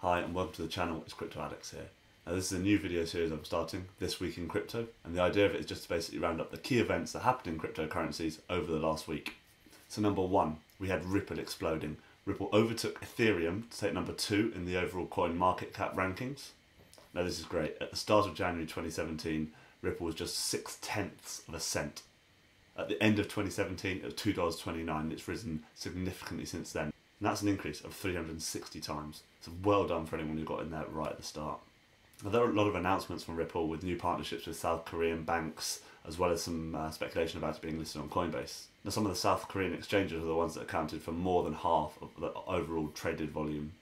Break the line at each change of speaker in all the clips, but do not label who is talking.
Hi and welcome to the channel, it's CryptoAddicts here. Now this is a new video series I'm starting, This Week in Crypto, and the idea of it is just to basically round up the key events that happened in cryptocurrencies over the last week. So number one, we had Ripple exploding. Ripple overtook Ethereum to take number 2 in the overall coin market cap rankings. Now this is great. At the start of January 2017, Ripple was just 0.6 of a cent. At the end of 2017, it was $2.29. It's risen significantly since then. And that's an increase of 360 times. So well done for anyone who got in there right at the start. Now, there are a lot of announcements from Ripple with new partnerships with South Korean banks, as well as some speculation about it being listed on Coinbase. Now some of the South Korean exchanges are the ones that accounted for more than half of the overall traded volume.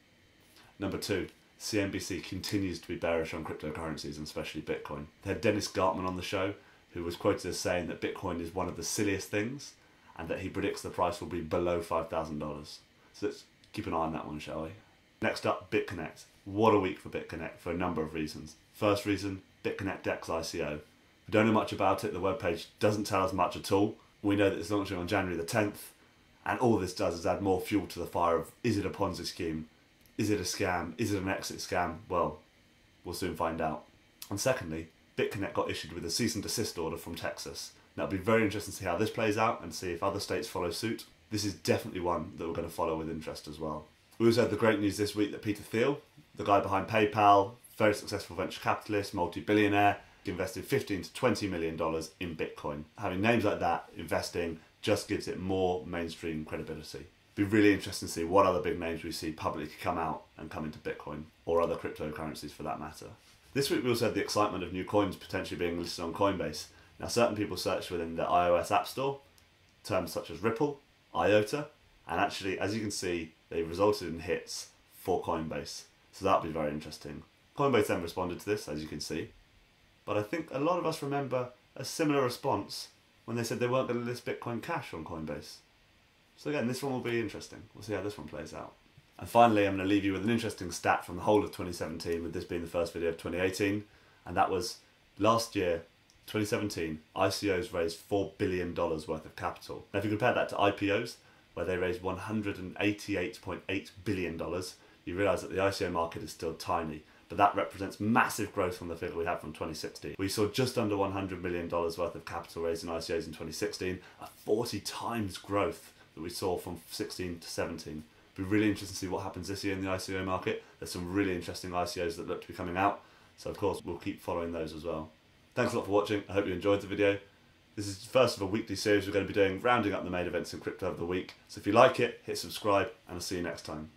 Number 2, CNBC continues to be bearish on cryptocurrencies and especially Bitcoin. They had Dennis Gartman on the show, who was quoted as saying that Bitcoin is one of the silliest things and that he predicts the price will be below $5,000. So let's keep an eye on that one, shall we? Next up, Bitconnect. What a week for Bitconnect for a number of reasons. First reason, BitconnectX ICO. We don't know much about it, the webpage doesn't tell us much at all. We know that it's launching on January the 10th, and all this does is add more fuel to the fire of, is it a Ponzi scheme? Is it a scam? Is it an exit scam? Well, we'll soon find out. And secondly, Bitconnect got issued with a cease and desist order from Texas. Now it'll be very interesting to see how this plays out and see if other states follow suit. This is definitely one that we're going to follow with interest as well. We also had the great news this week that Peter Thiell, the guy behind PayPal, very successful venture capitalist, multi-billionaire, invested $15 to $20 million in Bitcoin. Having names like that investing just gives it more mainstream credibility. It'll be really interesting to see what other big names we see publicly come out and come into Bitcoin, or other cryptocurrencies for that matter. This week we also had the excitement of new coins potentially being listed on Coinbase. Now certain people searched within the iOS App Store terms such as Ripple, IOTA, and actually, as you can see, they resulted in hits for Coinbase. So that'll be very interesting. Coinbase then responded to this, as you can see. But I think a lot of us remember a similar response when they said they weren't going to list Bitcoin Cash on Coinbase. So again, this one will be interesting. We'll see how this one plays out. And finally, I'm going to leave you with an interesting stat from the whole of 2017, with this being the first video of 2018. And that was last year, 2017, ICOs raised $4 billion worth of capital. Now if you compare that to IPOs, where they raised $188.8 billion, you realise that the ICO market is still tiny, but that represents massive growth from the figure we had from 2016. We saw just under $100 million worth of capital raised in ICOs in 2016, a 40 times growth that we saw from 16 to 17. It'll be really interesting to see what happens this year in the ICO market. There's some really interesting ICOs that look to be coming out, so of course we'll keep following those as well. Thanks a lot for watching, I hope you enjoyed the video. This is the first of a weekly series we're going to be doing, rounding up the main events in crypto of the week. So if you like it, hit subscribe, and I'll see you next time.